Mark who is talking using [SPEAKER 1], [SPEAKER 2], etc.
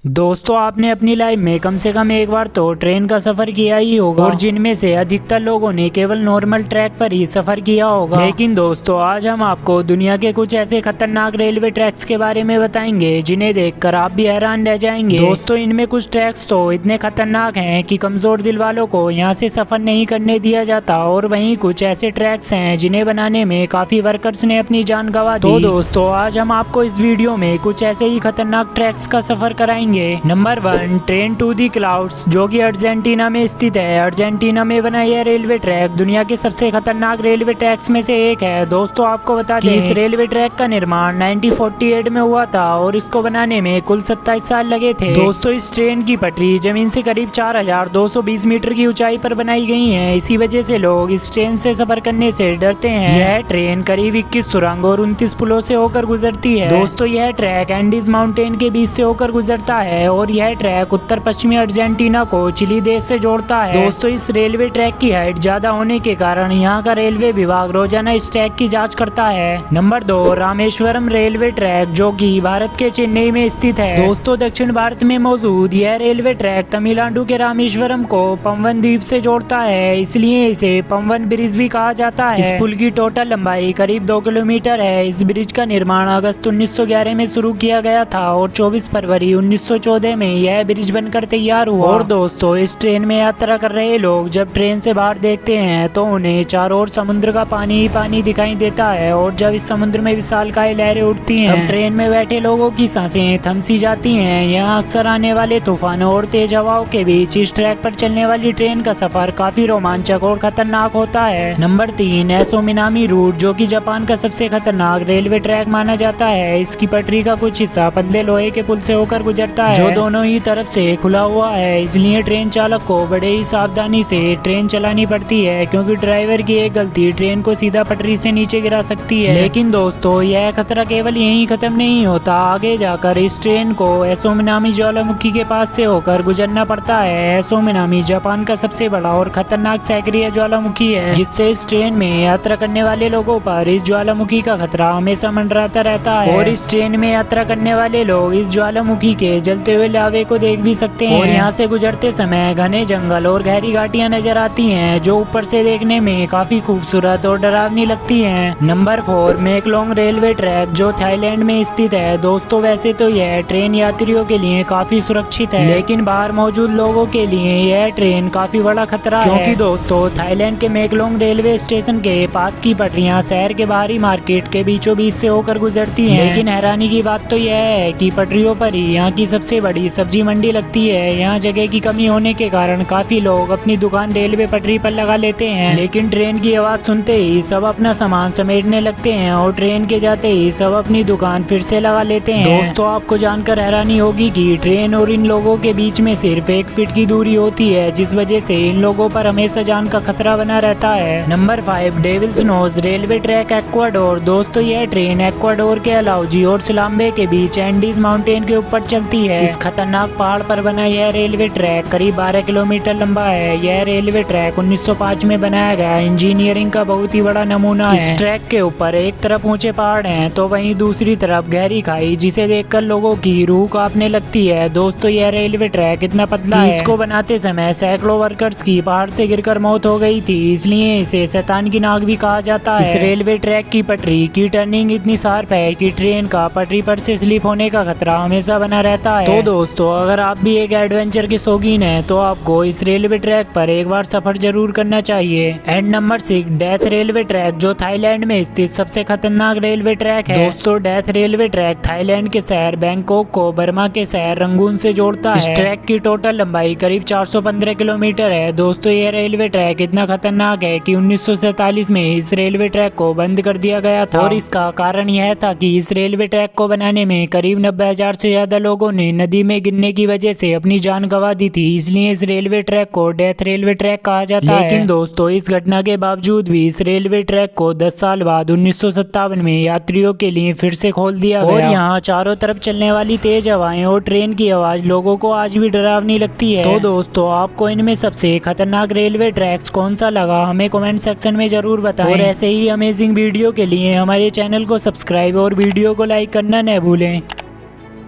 [SPEAKER 1] दोस्तों आपने अपनी लाइफ में कम से कम एक बार तो ट्रेन का सफर किया ही होगा और जिनमें से अधिकतर लोगों ने केवल नॉर्मल ट्रैक पर ही सफर किया होगा। लेकिन दोस्तों आज हम आपको दुनिया के कुछ ऐसे खतरनाक रेलवे ट्रैक्स के बारे में बताएंगे जिन्हें देखकर आप भी हैरान रह जाएंगे। दोस्तों इनमें कुछ ट्रैक्स तो इतने खतरनाक हैं कि कमजोर दिल वालों को यहाँ से सफर नहीं करने दिया जाता, और वहीं कुछ ऐसे ट्रैक्स हैं जिन्हें बनाने में काफी वर्कर्स ने अपनी जान गंवा दी। तो दोस्तों आज हम आपको इस वीडियो में कुछ ऐसे ही खतरनाक ट्रैक्स का सफर कराएंगे। Number 1, train to the clouds, जो कि अर्जेंटीना में स्थित है। अर्जेंटीना में बना यह रेलवे ट्रैक दुनिया के सबसे खतरनाक रेलवे ट्रैक्स में से एक है। दोस्तों आपको बता दें इस रेलवे ट्रैक का निर्माण 1948 में हुआ था और इसको बनाने में कुल 27 साल लगे थे। दोस्तों इस ट्रेन की पटरी जमीन से करीब 4220 मीटर की ऊंचाई पर बनाई गई है। इसी वजह से लोग इस ट्रेन से सफर करने से डरते हैं। यह ट्रेन करीब 21 सुरंग और 29 पुलों से होकर गुजरती है। दोस्तों यह ट्रैक एंडीज माउंटेन के बीच से होकर गुजरता है और यह ट्रैक उत्तर पश्चिमी अर्जेंटीना को चिली देश से जोड़ता है। दोस्तों इस रेलवे ट्रैक की हाइट ज्यादा होने के कारण यहाँ का रेलवे विभाग रोजाना इस ट्रैक की जांच करता है। नंबर 2, रामेश्वरम रेलवे ट्रैक, जो कि भारत के चेन्नई में स्थित है। दोस्तों दक्षिण भारत में मौजूद यह रेलवे ट्रैक तमिलनाडु के रामेश्वरम को पम्बन द्वीप से जोड़ता है, इसलिए इसे पम्बन ब्रिज भी कहा जाता है। इस पुल की टोटल लंबाई करीब 2 किलोमीटर है। इस ब्रिज का निर्माण अगस्त 1911 में शुरू किया गया था और 24 फरवरी 1914 में यह ब्रिज बनकर तैयार हुआ। और दोस्तों इस ट्रेन में यात्रा कर रहे लोग जब ट्रेन से बाहर देखते हैं तो उन्हें चारों ओर समुद्र का पानी ही पानी दिखाई देता है, और जब इस समुद्र में विशालकाय लहरें उठती हैं तब ट्रेन में बैठे लोगों की सांसें थम सी जाती हैं। यहाँ अक्सर आने वाले तूफानों और तेज हवाओं के बीच इस ट्रैक पर चलने वाली ट्रेन का सफर काफी रोमांचक और खतरनाक होता है। नंबर 3, एसो मिनामी रूट, जो कि जापान का सबसे खतरनाक रेलवे ट्रैक माना जाता है। इसकी पटरी का कुछ हिस्सा पतले लोहे के पुल से होकर गुजरता है जो दोनों ही तरफ से खुला हुआ है, इसलिए ट्रेन चालक को बड़े ही सावधानी से ट्रेन चलानी पड़ती है, क्योंकि ड्राइवर की एक गलती ट्रेन को सीधा पटरी से नीचे गिरा सकती है। लेकिन दोस्तों यह खतरा केवल यहीं खत्म नहीं होता, आगे जाकर इस ट्रेन को एसो मिनामी ज्वालामुखी के पास से होकर गुजरना पड़ता है। एसो मिनामी जापान का सबसे बड़ा और खतरनाक सक्रिय ज्वालामुखी है, जिससे इस ट्रेन में यात्रा करने वाले लोगों पर इस ज्वालामुखी का खतरा हमेशा मंडराता रहता है। और इस ट्रेन में यात्रा करने वाले लोग इस ज्वालामुखी के जलते हुए लावे को देख भी सकते हैं। और यहाँ से गुजरते समय घने जंगल और गहरी घाटियां नजर आती हैं, जो ऊपर से देखने में काफी खूबसूरत और डरावनी लगती हैं। नंबर 4, मेकलोंग रेलवे ट्रैक, जो थाईलैंड में स्थित है। दोस्तों वैसे तो यह ट्रेन यात्रियों के लिए काफी सुरक्षित है, लेकिन बाहर मौजूद लोगों के लिए यह ट्रेन काफी बड़ा खतरा है, क्योंकि दोस्तों थाईलैंड के मेकलोंग रेलवे स्टेशन के पास की पटरियां शहर के बाहरी मार्केट के बीचों बीच से होकर गुजरती हैं। लेकिन हैरानी की बात तो यह है कि पटरियों पर ही यहाँ की सबसे बड़ी सब्जी मंडी लगती है। यहाँ जगह की कमी होने के कारण काफी लोग अपनी दुकान रेलवे पटरी पर लगा लेते हैं, लेकिन ट्रेन की आवाज सुनते ही सब अपना सामान समेटने लगते हैं और ट्रेन के जाते ही सब अपनी दुकान फिर से लगा लेते हैं। दोस्तों आपको जानकर हैरानी होगी कि ट्रेन और इन लोगों के बीच में सिर्फ 1 फीट की दूरी होती है, जिस वजह से इन लोगों पर हमेशा जान का खतरा बना रहता है। Number 5, devil's nose railway track, Ecuador. दोस्तों यह ट्रेन एक्वाडोर के अलाउजी और सिलाम्बे के बीच एंडीज माउंटेन के ऊपर चलती है। इस खतरनाक पहाड़ पर बना यह रेलवे ट्रैक करीब 12 किलोमीटर लंबा है। यह रेलवे ट्रैक 1905 में बनाया गया इंजीनियरिंग का बहुत ही बड़ा नमूना है। इस ट्रैक के ऊपर एक तरफ ऊंचे पहाड़ हैं तो वहीं दूसरी तरफ गहरी खाई, जिसे देखकर लोगों की रूह कांपने लगती है। दोस्तों यह रेलवे ट्रैक इतना पतला है इसको बनाते समय सैकड़ों वर्कर्स की पहाड़ से गिरकर मौत हो गई थी, इसलिए इसे शैतान की नाक भी कहा जाता है। इस रेलवे ट्रैक की पटरी की टर्निंग इतनी शार्प है कि ट्रेन का पटरी पर से स्लिप होने का खतरा हमेशा बना रहता है। तो दोस्तों अगर आप भी एक एडवेंचर के शौकीन हैं तो आपको इस रेलवे ट्रैक पर एक बार सफर जरूर करना चाहिए। And number 6, death railway track, जो थाईलैंड में स्थित सबसे खतरनाक रेलवे ट्रैक है। दोस्तों डेथ रेलवे ट्रैक थाईलैंड के शहर बैंकॉक को बर्मा के शहर रंगून से जोड़ता है। इस ट्रैक की टोटल लंबाई करीब 415 किलोमीटर है। दोस्तों यह रेलवे ट्रैक इतना खतरनाक है कि 1947 में इस रेलवे ट्रैक को बंद कर दिया गया था, और इसका कारण यह था कि इस रेलवे ट्रैक को बनाने में करीब 90,000 से ज्यादा लोगों ने नदी में गिरने की वजह से अपनी जान गंवा दी थी, इसलिए इस रेलवे ट्रैक को डेथ रेलवे ट्रैक कहा जाता है। लेकिन दोस्तों इस घटना के बावजूद भी इस रेलवे ट्रैक को 10 साल बाद 1957 में यात्रियों के लिए फिर से खोल दिया गया, और यहाँ चारों तरफ चलने वाली तेज हवाएं और ट्रेन की आवाज लोगों को आज भी डरावनी लगती है। तो दोस्तों आपको इनमें सबसे खतरनाक रेलवे ट्रैक्स कौन सा लगा हमें कमेंट सेक्शन में जरूर बताएं, और ऐसे ही अमेजिंग वीडियो के लिए हमारे चैनल को सब्सक्राइब और वीडियो को लाइक करना न भूलें।